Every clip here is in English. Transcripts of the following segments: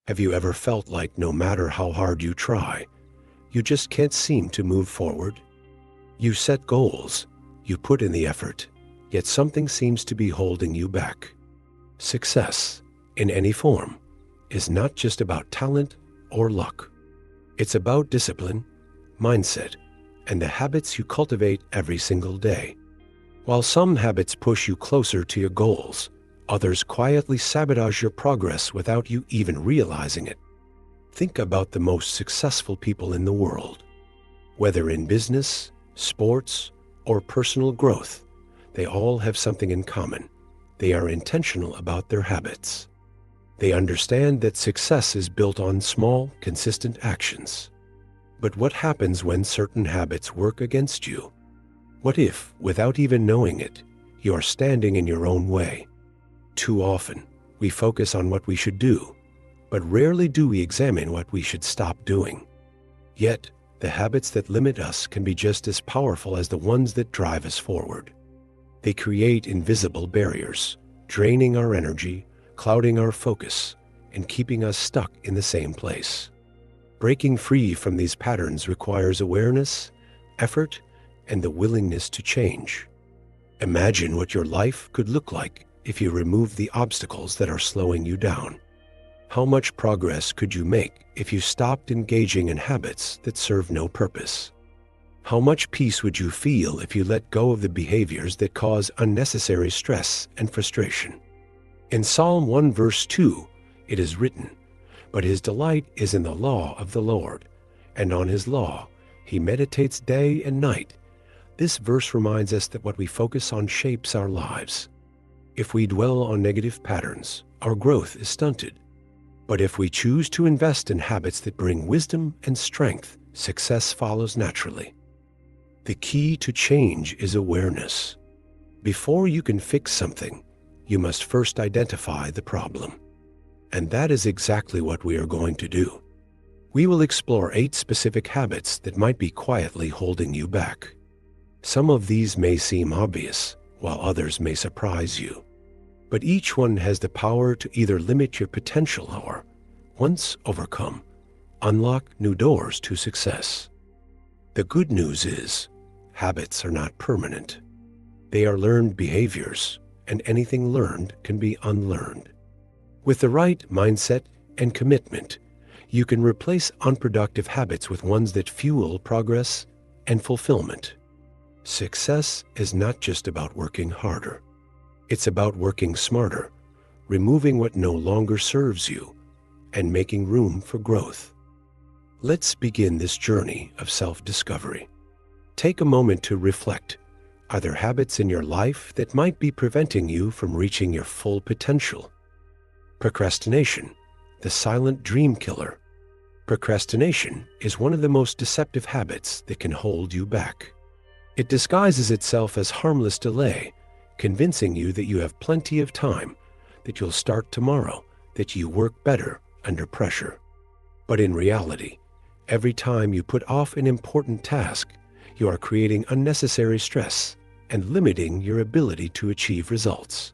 Have you ever felt like no matter how hard you try, you just can't seem to move forward? You set goals, you put in the effort, yet something seems to be holding you back. Success, in any form, is not just about talent or luck. It's about discipline, mindset, and the habits you cultivate every single day. While some habits push you closer to your goals, others quietly sabotage your progress without you even realizing it. Think about the most successful people in the world. Whether in business, sports, or personal growth, they all have something in common. They are intentional about their habits. They understand that success is built on small, consistent actions. But what happens when certain habits work against you? What if, without even knowing it, you are standing in your own way? Too often, we focus on what we should do, but rarely do we examine what we should stop doing. Yet, the habits that limit us can be just as powerful as the ones that drive us forward. They create invisible barriers, draining our energy, clouding our focus, and keeping us stuck in the same place. Breaking free from these patterns requires awareness, effort, and the willingness to change. Imagine what your life could look like if you removed the obstacles that are slowing you down. How much progress could you make if you stopped engaging in habits that serve no purpose? How much peace would you feel if you let go of the behaviors that cause unnecessary stress and frustration? In Psalm 1 verse 2, it is written, "But his delight is in the law of the Lord, and on his law he meditates day and night." This verse reminds us that what we focus on shapes our lives. If we dwell on negative patterns, our growth is stunted. But if we choose to invest in habits that bring wisdom and strength, success follows naturally. The key to change is awareness. Before you can fix something, you must first identify the problem. And that is exactly what we are going to do. We will explore 8 specific habits that might be quietly holding you back. Some of these may seem obvious, while others may surprise you. But each one has the power to either limit your potential or, once overcome, unlock new doors to success. The good news is, habits are not permanent. They are learned behaviors, and anything learned can be unlearned. With the right mindset and commitment, you can replace unproductive habits with ones that fuel progress and fulfillment. Success is not just about working harder. It's about working smarter, removing what no longer serves you, and making room for growth. Let's begin this journey of self-discovery. Take a moment to reflect. Are there habits in your life that might be preventing you from reaching your full potential? Procrastination, the silent dream killer. Procrastination is one of the most deceptive habits that can hold you back. It disguises itself as harmless delay, convincing you that you have plenty of time, that you'll start tomorrow, that you work better under pressure. But in reality, every time you put off an important task, you are creating unnecessary stress and limiting your ability to achieve results.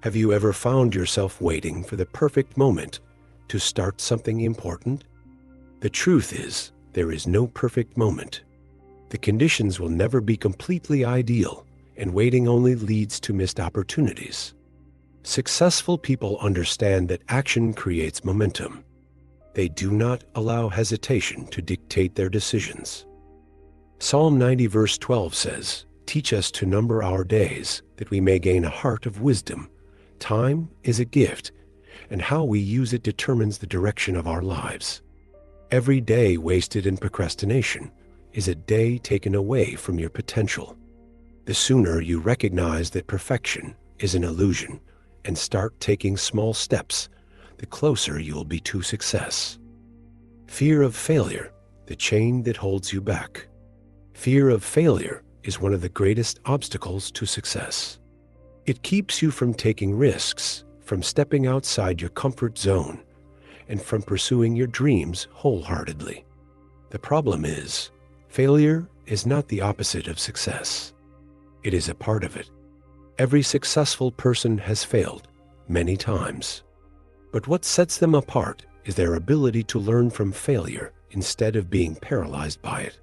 Have you ever found yourself waiting for the perfect moment to start something important? The truth is, there is no perfect moment. The conditions will never be completely ideal, and waiting only leads to missed opportunities. Successful people understand that action creates momentum. They do not allow hesitation to dictate their decisions. Psalm 90 verse 12 says, "Teach us to number our days, that we may gain a heart of wisdom. Time is a gift, and how we use it determines the direction of our lives." Every day wasted in procrastination is a day taken away from your potential. The sooner you recognize that perfection is an illusion and start taking small steps, the closer you'll be to success. Fear of failure, the chain that holds you back. Fear of failure is one of the greatest obstacles to success. It keeps you from taking risks, from stepping outside your comfort zone, and from pursuing your dreams wholeheartedly. The problem is, failure is not the opposite of success. It is a part of it. Every successful person has failed many times. But what sets them apart is their ability to learn from failure instead of being paralyzed by it.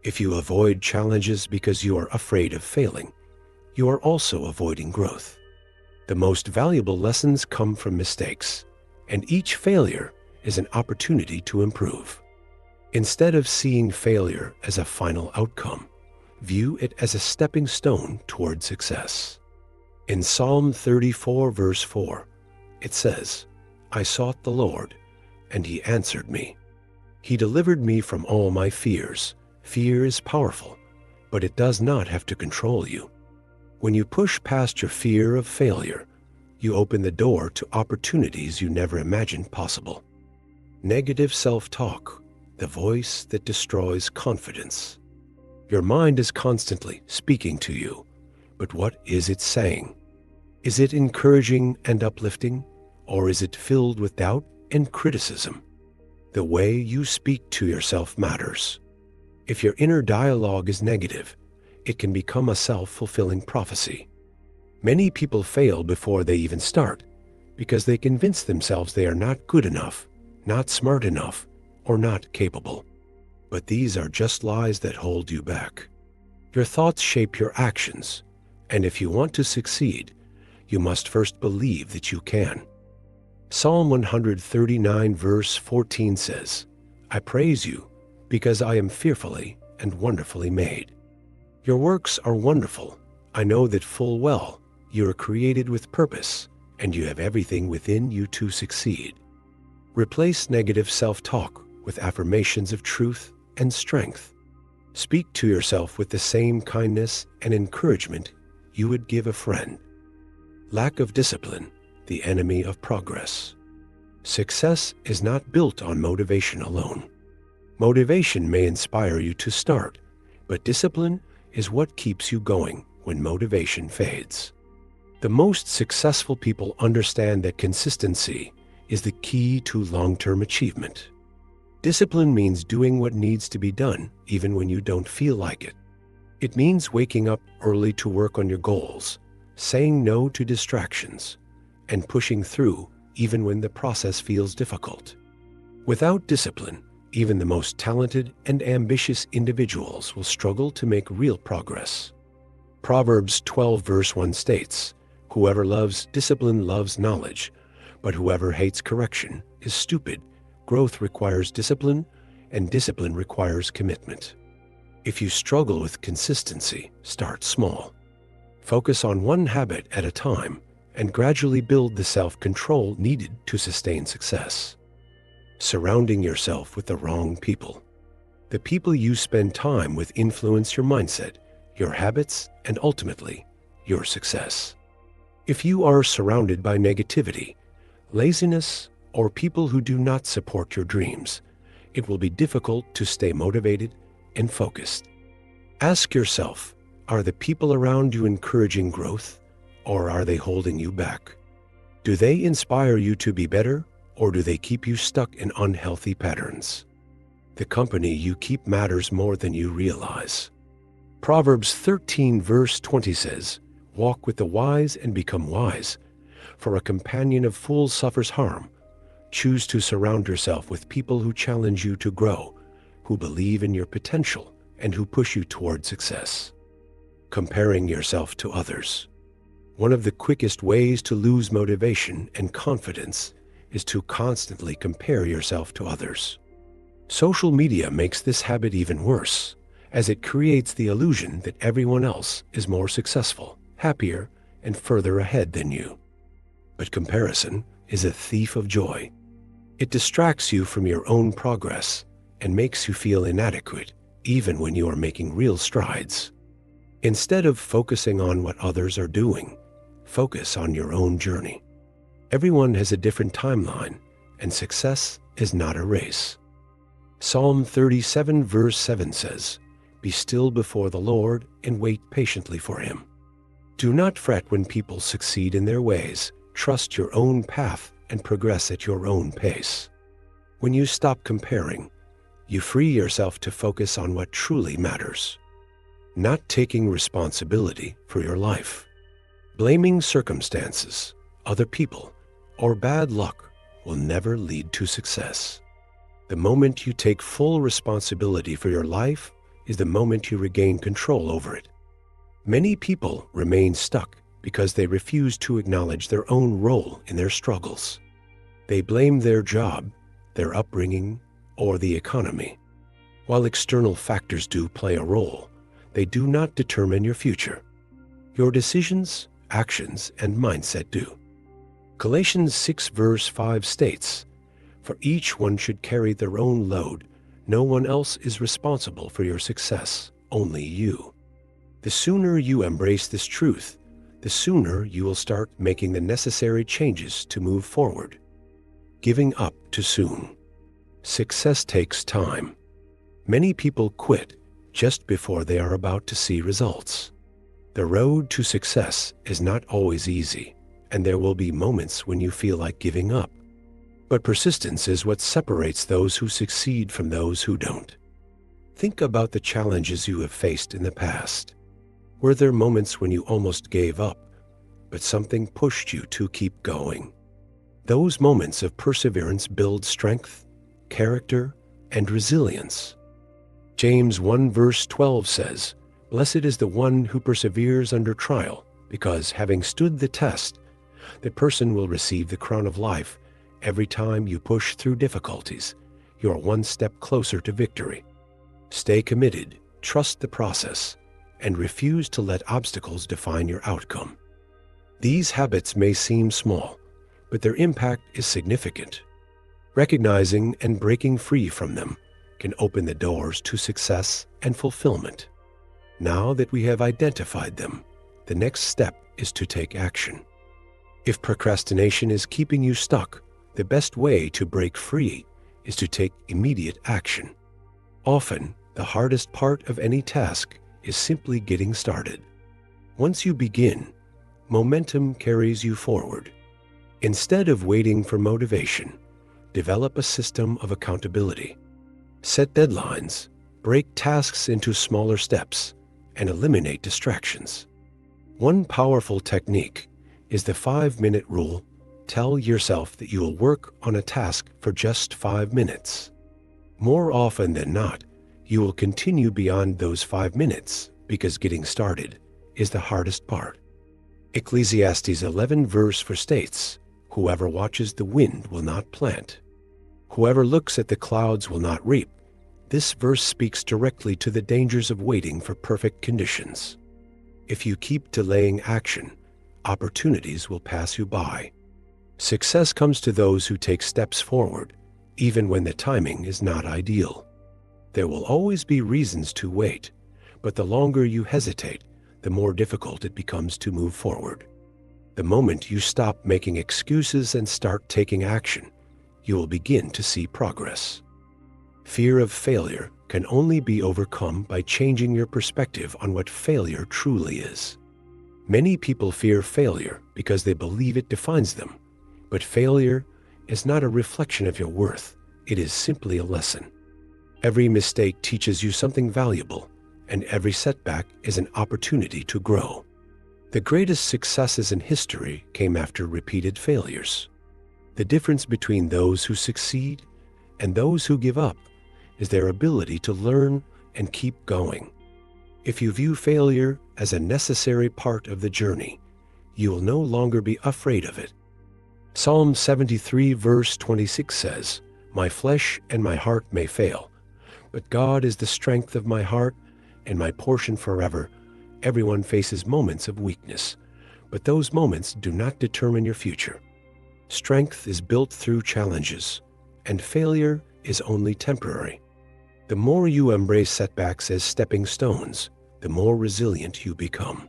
If you avoid challenges because you are afraid of failing, you are also avoiding growth. The most valuable lessons come from mistakes, and each failure is an opportunity to improve. Instead of seeing failure as a final outcome, view it as a stepping stone toward success. In Psalm 34, verse 4, it says, "I sought the Lord, and he answered me. He delivered me from all my fears." Fear is powerful, but it does not have to control you. When you push past your fear of failure, you open the door to opportunities you never imagined possible. Negative self-talk, the voice that destroys confidence. Your mind is constantly speaking to you, but what is it saying? Is it encouraging and uplifting, or is it filled with doubt and criticism? The way you speak to yourself matters. If your inner dialogue is negative, it can become a self-fulfilling prophecy. Many people fail before they even start because they convince themselves they are not good enough, not smart enough, or not capable. But these are just lies that hold you back. Your thoughts shape your actions, and if you want to succeed, you must first believe that you can. Psalm 139 verse 14 says, "I praise you because I am fearfully and wonderfully made." Your works are wonderful. I know that full well you are created with purpose, and you have everything within you to succeed. Replace negative self-talk with affirmations of truth and strength. Speak to yourself with the same kindness and encouragement you would give a friend. Lack of discipline, the enemy of progress. Success is not built on motivation alone. Motivation may inspire you to start, but discipline is what keeps you going when motivation fades. The most successful people understand that consistency is the key to long-term achievement. Discipline means doing what needs to be done even when you don't feel like it. It means waking up early to work on your goals, saying no to distractions, and pushing through even when the process feels difficult. Without discipline, even the most talented and ambitious individuals will struggle to make real progress. Proverbs 12 verse 1 states, "Whoever loves discipline loves knowledge, but whoever hates correction is stupid." Growth requires discipline, and discipline requires commitment. If you struggle with consistency, start small. Focus on one habit at a time and gradually build the self-control needed to sustain success. Surrounding yourself with the wrong people. The people you spend time with influence your mindset, your habits, and ultimately, your success. If you are surrounded by negativity, laziness, or people who do not support your dreams, it will be difficult to stay motivated and focused. Ask yourself, are the people around you encouraging growth, or are they holding you back? Do they inspire you to be better, or do they keep you stuck in unhealthy patterns? The company you keep matters more than you realize. Proverbs 13 verse 20 says, "Walk with the wise and become wise, for a companion of fools suffers harm." Choose to surround yourself with people who challenge you to grow, who believe in your potential, and who push you toward success. Comparing yourself to others. One of the quickest ways to lose motivation and confidence is to constantly compare yourself to others. Social media makes this habit even worse, as it creates the illusion that everyone else is more successful, happier, and further ahead than you. But comparison is a thief of joy. It distracts you from your own progress and makes you feel inadequate, even when you are making real strides. Instead of focusing on what others are doing, focus on your own journey. Everyone has a different timeline, and success is not a race. Psalm 37 verse 7 says, "Be still before the Lord and wait patiently for him." Do not fret when people succeed in their ways. Trust your own path and progress at your own pace. When you stop comparing, you free yourself to focus on what truly matters. Not taking responsibility for your life. Blaming circumstances, other people, or bad luck will never lead to success. The moment you take full responsibility for your life is the moment you regain control over it. Many people remain stuck because they refuse to acknowledge their own role in their struggles. They blame their job, their upbringing, or the economy. While external factors do play a role, they do not determine your future. Your decisions, actions, and mindset do. Galatians 6 verse 5 states, "For each one should carry their own load. No one else is responsible for your success, only you." The sooner you embrace this truth, the sooner you will start making the necessary changes to move forward. Giving up too soon. Success takes time. Many people quit just before they are about to see results. The road to success is not always easy, and there will be moments when you feel like giving up. But persistence is what separates those who succeed from those who don't. Think about the challenges you have faced in the past. Were there moments when you almost gave up, but something pushed you to keep going? Those moments of perseverance build strength, character, and resilience. James 1 verse 12 says, "Blessed is the one who perseveres under trial, because having stood the test, the person will receive the crown of life. Every time you push through difficulties, you are one step closer to victory." Stay committed, trust the process, and refuse to let obstacles define your outcome. These habits may seem small, but their impact is significant. Recognizing and breaking free from them can open the doors to success and fulfillment. Now that we have identified them, the next step is to take action. If procrastination is keeping you stuck, the best way to break free is to take immediate action. Often, the hardest part of any task is simply getting started. Once you begin, momentum carries you forward. Instead of waiting for motivation, develop a system of accountability. Set deadlines, break tasks into smaller steps, and eliminate distractions. One powerful technique is the 5-minute rule. Tell yourself that you will work on a task for just 5 minutes. More often than not, you will continue beyond those 5 minutes because getting started is the hardest part. Ecclesiastes 11 verse 4 states, "Whoever watches the wind will not plant. Whoever looks at the clouds will not reap." This verse speaks directly to the dangers of waiting for perfect conditions. If you keep delaying action, opportunities will pass you by. Success comes to those who take steps forward, even when the timing is not ideal. There will always be reasons to wait, but the longer you hesitate, the more difficult it becomes to move forward. The moment you stop making excuses and start taking action, you will begin to see progress. Fear of failure can only be overcome by changing your perspective on what failure truly is. Many people fear failure because they believe it defines them. But failure is not a reflection of your worth. It is simply a lesson. Every mistake teaches you something valuable, and every setback is an opportunity to grow. The greatest successes in history came after repeated failures. The difference between those who succeed and those who give up is their ability to learn and keep going. If you view failure as a necessary part of the journey, you will no longer be afraid of it. Psalm 73 verse 26 says, "My flesh and my heart may fail, but God is the strength of my heart and my portion forever." Everyone faces moments of weakness, but those moments do not determine your future. Strength is built through challenges, and failure is only temporary. The more you embrace setbacks as stepping stones, the more resilient you become.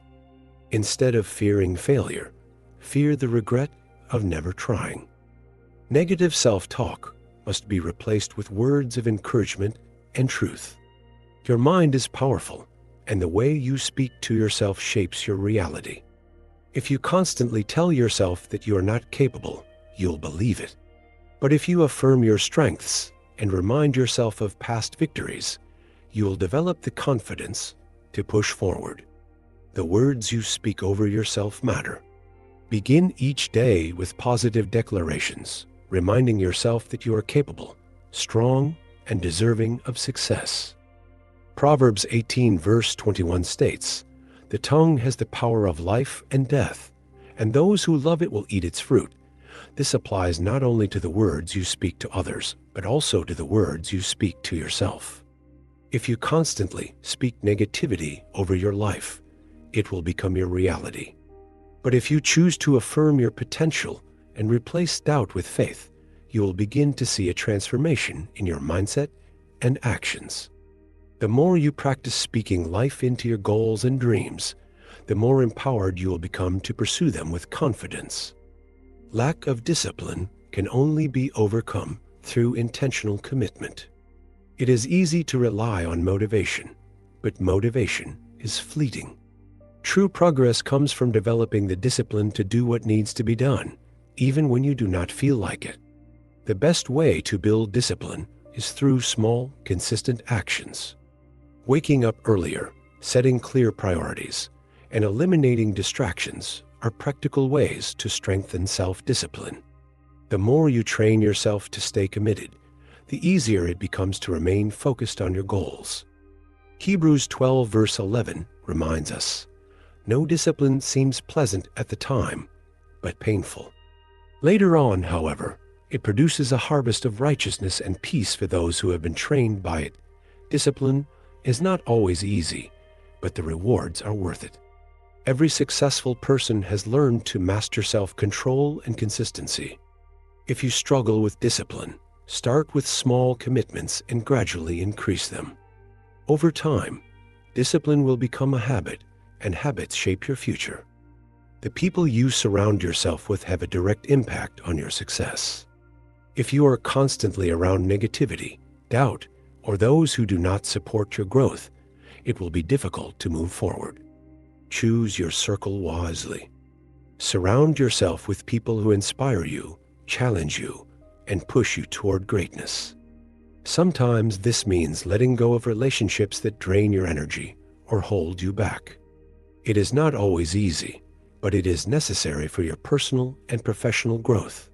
Instead of fearing failure, fear the regret of never trying. Negative self-talk must be replaced with words of encouragement and truth. Your mind is powerful, and the way you speak to yourself shapes your reality. If you constantly tell yourself that you are not capable, you'll believe it. But if you affirm your strengths and remind yourself of past victories, you will develop the confidence to push forward. The words you speak over yourself matter. Begin each day with positive declarations, reminding yourself that you are capable, strong, and deserving of success. Proverbs 18 verse 21 states, "The tongue has the power of life and death, and those who love it will eat its fruit." This applies not only to the words you speak to others, but also to the words you speak to yourself. If you constantly speak negativity over your life, it will become your reality. But if you choose to affirm your potential and replace doubt with faith, you will begin to see a transformation in your mindset and actions. The more you practice speaking life into your goals and dreams, the more empowered you will become to pursue them with confidence. Lack of discipline can only be overcome through intentional commitment. It is easy to rely on motivation, but motivation is fleeting. True progress comes from developing the discipline to do what needs to be done, even when you do not feel like it. The best way to build discipline is through small, consistent actions. Waking up earlier, setting clear priorities, and eliminating distractions are practical ways to strengthen self-discipline. The more you train yourself to stay committed, the easier it becomes to remain focused on your goals. Hebrews 12 verse 11 reminds us, "No discipline seems pleasant at the time, but painful. Later on, however, it produces a harvest of righteousness and peace for those who have been trained by it." Discipline is not always easy, but the rewards are worth it. Every successful person has learned to master self-control and consistency. If you struggle with discipline, start with small commitments and gradually increase them. Over time, discipline will become a habit, and habits shape your future. The people you surround yourself with have a direct impact on your success. If you are constantly around negativity, doubt, or those who do not support your growth, it will be difficult to move forward. Choose your circle wisely. Surround yourself with people who inspire you, challenge you, and push you toward greatness. Sometimes this means letting go of relationships that drain your energy or hold you back. It is not always easy, but it is necessary for your personal and professional growth.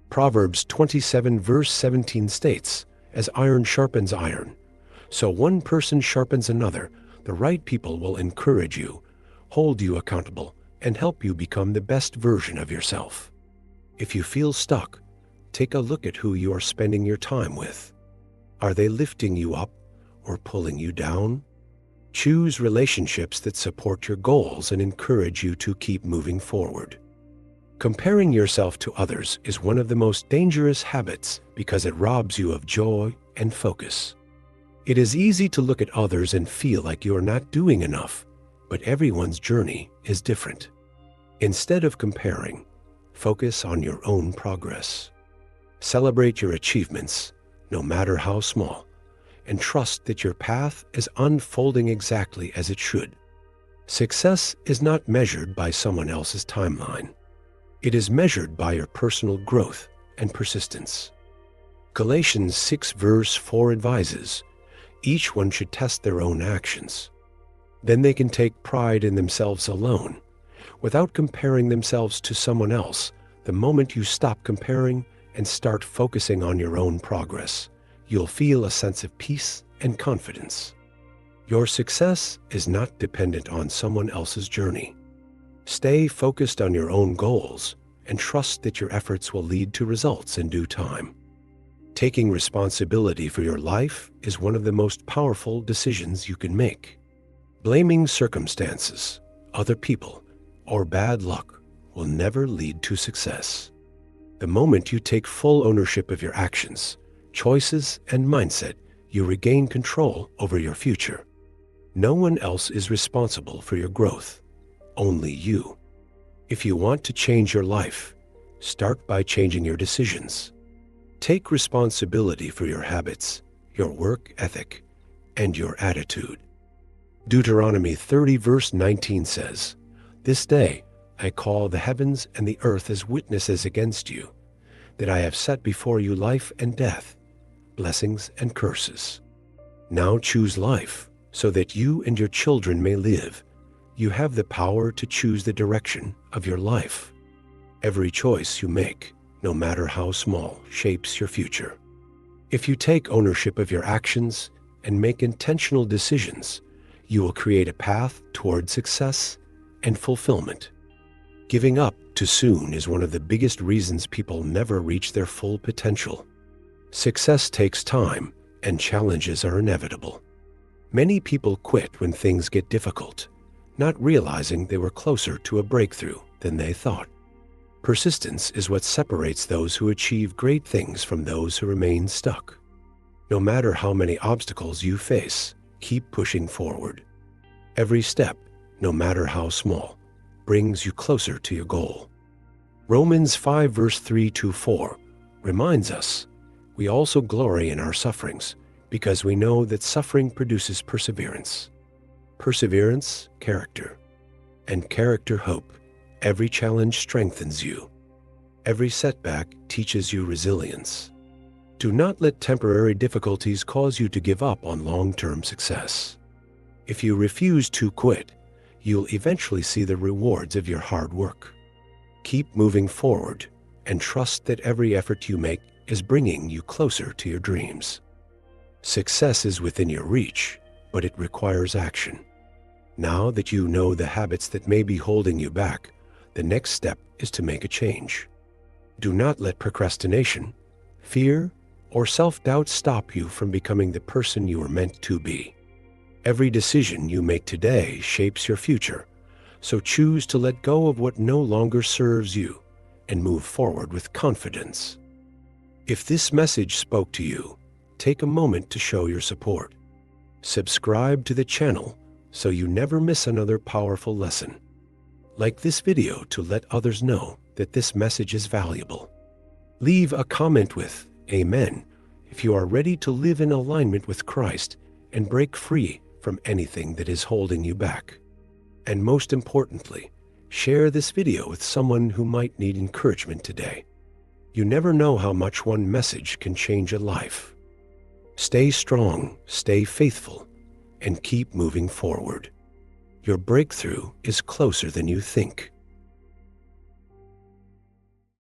Proverbs 27 verse 17 states, "As iron sharpens iron, so one person sharpens another. The right people will encourage you, hold you accountable, and help you become the best version of yourself." If you feel stuck, take a look at who you are spending your time with. Are they lifting you up or pulling you down? Choose relationships that support your goals and encourage you to keep moving forward. Comparing yourself to others is one of the most dangerous habits because it robs you of joy and focus. It is easy to look at others and feel like you are not doing enough, but everyone's journey is different. Instead of comparing, focus on your own progress. Celebrate your achievements, no matter how small, and trust that your path is unfolding exactly as it should. Success is not measured by someone else's timeline. It is measured by your personal growth and persistence. Galatians 6 verse 4 advises, "Each one should test their own actions. Then they can take pride in themselves alone, without comparing themselves to someone else." The moment you stop comparing and start focusing on your own progress, you'll feel a sense of peace and confidence. Your success is not dependent on someone else's journey. Stay focused on your own goals and trust that your efforts will lead to results in due time. Taking responsibility for your life is one of the most powerful decisions you can make. Blaming circumstances, other people, or bad luck will never lead to success. The moment you take full ownership of your actions, choices, and mindset, you regain control over your future. No one else is responsible for your growth, only you. If you want to change your life, start by changing your decisions. Take responsibility for your habits, your work ethic, and your attitude. Deuteronomy 30 verse 19 says, "This day I call the heavens and the earth as witnesses against you, that I have set before you life and death, blessings and curses. Now choose life, so that you and your children may live. You have the power to choose the direction of your life. Every choice you make no matter how small, shapes your future. If you take ownership of your actions and make intentional decisions, you will create a path toward success and fulfillment. Giving up too soon is one of the biggest reasons people never reach their full potential. Success takes time, and challenges are inevitable. Many people quit when things get difficult, not realizing they were closer to a breakthrough than they thought. Persistence is what separates those who achieve great things from those who remain stuck. No matter how many obstacles you face, keep pushing forward. Every step, no matter how small, brings you closer to your goal. Romans 5 verse 3-4 reminds us, we also glory in our sufferings, because we know that suffering produces perseverance. Perseverance, character. And character, hope. Every challenge strengthens you. Every setback teaches you resilience. Do not let temporary difficulties cause you to give up on long-term success. If you refuse to quit, you'll eventually see the rewards of your hard work. Keep moving forward and trust that every effort you make is bringing you closer to your dreams. Success is within your reach, but it requires action. Now that you know the habits that may be holding you back, the next step is to make a change. Do not let procrastination, fear, or self-doubt stop you from becoming the person you are meant to be. Every decision you make today shapes your future, so choose to let go of what no longer serves you and move forward with confidence. If this message spoke to you, take a moment to show your support. Subscribe to the channel so you never miss another powerful lesson. Like this video to let others know that this message is valuable. Leave a comment with Amen if you are ready to live in alignment with Christ and break free from anything that is holding you back. And most importantly, share this video with someone who might need encouragement today. You never know how much one message can change a life. Stay strong, stay faithful, and keep moving forward. Your breakthrough is closer than you think.